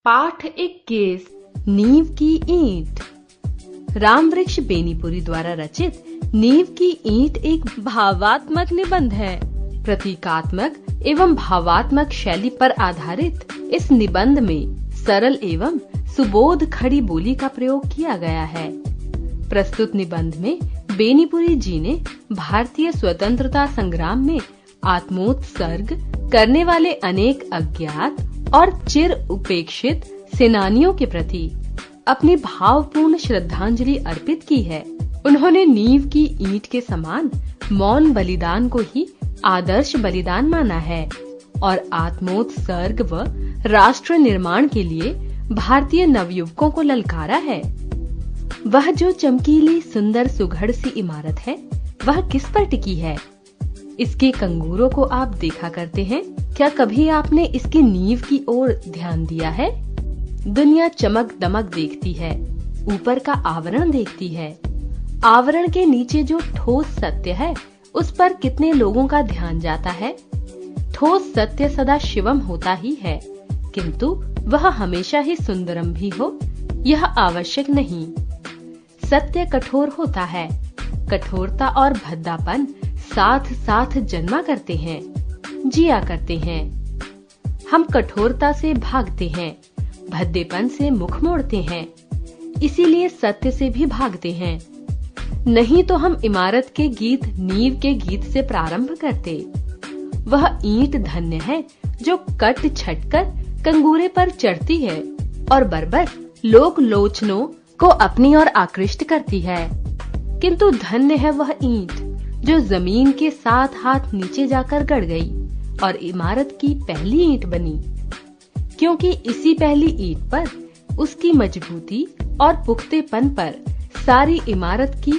पाठ 21 नींव की ईंट। रामवृक्ष बेनीपुरी द्वारा रचित नींव की ईंट एक भावात्मक निबंध है। प्रतीकात्मक एवं भावात्मक शैली पर आधारित इस निबंध में सरल एवं सुबोध खड़ी बोली का प्रयोग किया गया है। प्रस्तुत निबंध में बेनीपुरी जी ने भारतीय स्वतंत्रता संग्राम में आत्मोत्सर्ग करने वाले अनेक अज्ञात और चिर उपेक्षित सेनानियों के प्रति अपनी भावपूर्ण श्रद्धांजलि अर्पित की है। उन्होंने नींव की ईंट के समान मौन बलिदान को ही आदर्श बलिदान माना है और आत्मोत्सर्ग व राष्ट्र निर्माण के लिए भारतीय नवयुवकों को ललकारा है। वह जो चमकीली सुंदर सुघड़ सी इमारत है, वह किस पर टिकी है? इसके कंगूरों को आप देखा करते हैं? क्या कभी आपने इसकी नींव की ओर ध्यान दिया है? दुनिया चमक दमक देखती है, ऊपर का आवरण देखती है। आवरण के नीचे जो ठोस सत्य है, उस पर कितने लोगों का ध्यान जाता है? ठोस सत्य सदा शिवम होता ही है, किंतु वह हमेशा ही सुंदरम भी हो, यह आवश्यक नहीं। सत्य कठोर होता है। कठोरता और भद्दापन साथ साथ जन्मा करते हैं, जिया करते हैं। हम कठोरता से भागते हैं, भद्देपन से मुख मोड़ते हैं, इसीलिए सत्य से भी भागते हैं। नहीं तो हम इमारत के गीत नींव के गीत से प्रारंभ करते। वह ईंट धन्य है जो कट छटकर कंगूरे पर चढ़ती है और बरबर लोक लोचनों को अपनी ओर आकृष्ट करती है। किंतु धन्य है वह ईंट जो जमीन के 7 हाथ नीचे जाकर गड़ गई और इमारत की पहली ईंट बनी, क्योंकि इसी पहली ईंट पर उसकी मजबूती और पुख्तेपन पर सारी इमारत की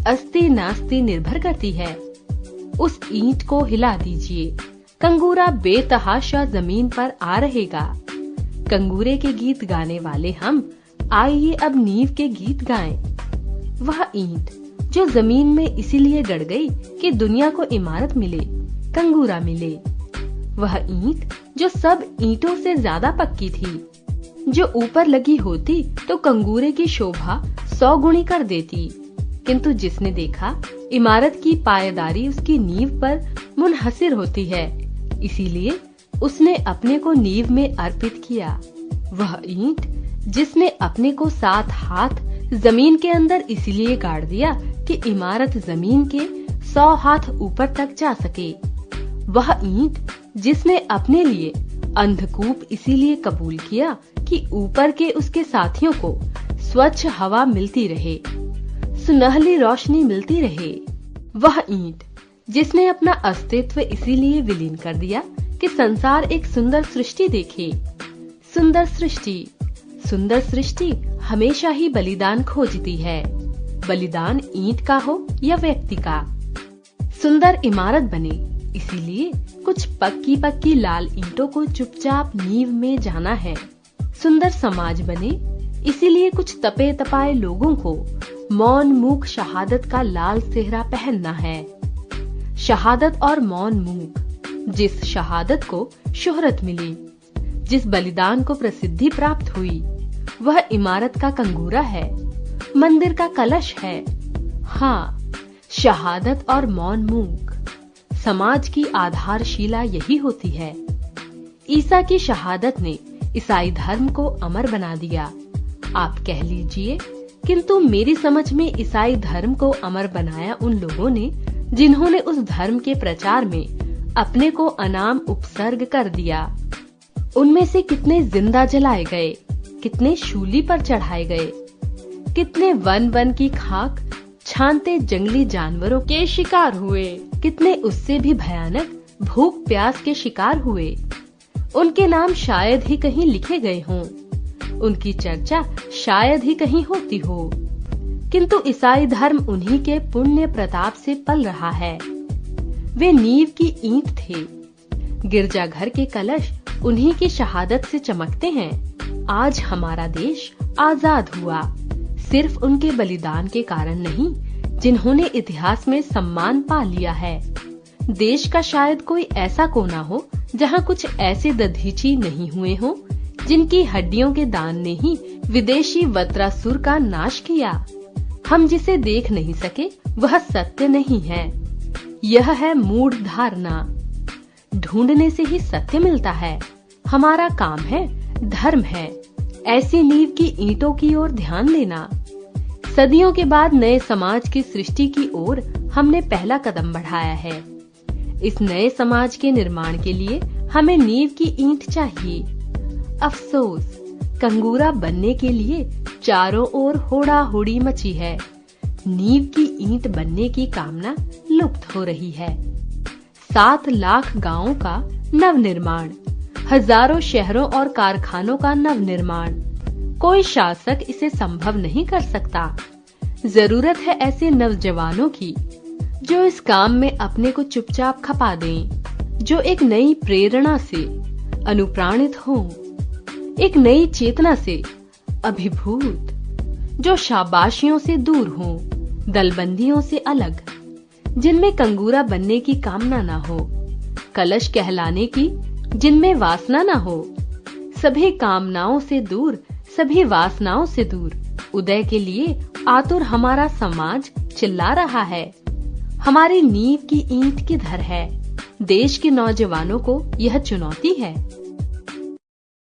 अस्ति नास्ति निर्भर करती है। उस ईंट को हिला दीजिए, कंगूरा बेतहाशा जमीन पर आ रहेगा। कंगूरे के गीत गाने वाले हम आइए अब नींव के गीत गाएं। वह ईंट जो जमीन में इसीलिए गड़ गई कि दुनिया को इमारत मिले, कंगूरा मिले। वह ईंट जो सब ईंटों से ज्यादा पक्की थी, जो ऊपर लगी होती तो कंगूरे की शोभा 100 गुणी कर देती, किंतु जिसने देखा इमारत की पायेदारी उसकी नींव पर मुनहसिर होती है, इसीलिए उसने अपने को नींव में अर्पित किया। वह ईंट जिसने अपने को 7 हाथ जमीन के अंदर इसीलिए गाड़ दिया कि इमारत जमीन के 100 हाथ ऊपर तक जा सके। वह ईंट जिसने अपने लिए अंधकूप इसीलिए कबूल किया कि ऊपर के उसके साथियों को स्वच्छ हवा मिलती रहे, सुनहली रोशनी मिलती रहे। वह ईंट जिसने अपना अस्तित्व इसीलिए विलीन कर दिया कि संसार एक सुंदर सृष्टि देखे। सुंदर सृष्टि हमेशा ही बलिदान खोजती है, बलिदान ईंट का हो या व्यक्ति का। सुंदर इमारत बने इसीलिए कुछ पक्की लाल ईंटों को चुपचाप नींव में जाना है। सुंदर समाज बने इसीलिए कुछ तपे तपाए लोगों को मौन मूक शहादत का लाल सेहरा पहनना है। शहादत और मौन मूक, जिस शहादत को शोहरत मिली, जिस बलिदान को प्रसिद्धि प्राप्त हुई, वह इमारत का कंगूरा है, मंदिर का कलश है। हाँ, शहादत और मौन मूक समाज की आधारशिला यही होती है। ईसा की शहादत ने ईसाई धर्म को अमर बना दिया, आप कह लीजिए, किंतु मेरी समझ में ईसाई धर्म को अमर बनाया उन लोगों ने जिन्होंने उस धर्म के प्रचार में अपने को अनाम उपसर्ग कर दिया। उनमें से कितने जिंदा जलाए गए, कितने शूली पर चढ़ाए गए, कितने वन की खाक छानते जंगली जानवरों के शिकार हुए, कितने उससे भी भयानक भूख प्यास के शिकार हुए। उनके नाम शायद ही कहीं लिखे गए हों, उनकी चर्चा शायद ही कहीं होती हो, किंतु ईसाई धर्म उन्हीं के पुण्य प्रताप से पल रहा है। वे नींव की ईंट थे, गिरजाघर के कलश उन्हीं की शहादत से चमकते हैं। आज हमारा देश आजाद हुआ सिर्फ उनके बलिदान के कारण नहीं, जिन्होंने इतिहास में सम्मान पा लिया है। देश का शायद कोई ऐसा कोना हो जहाँ कुछ ऐसे दधीची नहीं हुए हों जिनकी हड्डियों के दान ने ही विदेशी वत्रासुर का नाश किया। हम जिसे देख नहीं सके वह सत्य नहीं है। यह है मूढ़ धारणा। ढूंढने से ही सत्य मिलता है। हमारा काम है, धर्म है। ऐसी नींव की ईंटों की ओर ध्यान देना। सदियों के बाद नए समाज की सृष्टि की ओर हमने पहला कदम बढ़ाया है। इस नए समाज के निर्माण के लिए हमें नींव की ईंट चाहिए। अफसोस, कंगूरा बनने के लिए चारों ओर होड़ा होड़ी मची है। नींव की ईंट बनने की कामना लुप्त हो रही है। 7 लाख गांवों का नव निर्माण, हजारों शहरों और कारखानों का नव निर्माण। कोई शासक इसे संभव नहीं कर सकता। जरूरत है ऐसे नौजवानों की जो इस काम में अपने को चुपचाप खपा दें, जो एक नई प्रेरणा से अनुप्राणित हों, एक नई चेतना से अभिभूत, जो शाबाशियों से दूर हों, दलबंदियों से अलग, जिनमें कंगूरा बनने की कामना ना हो, कलश कहलाने की जिनमें वासना ना हो, सभी कामनाओं से दूर, सभी वासनाओं से दूर उदय के लिए आतुर हमारा समाज चिल्ला रहा है। हमारी नींव की ईंट किधर है? देश के नौजवानों को यह चुनौती है।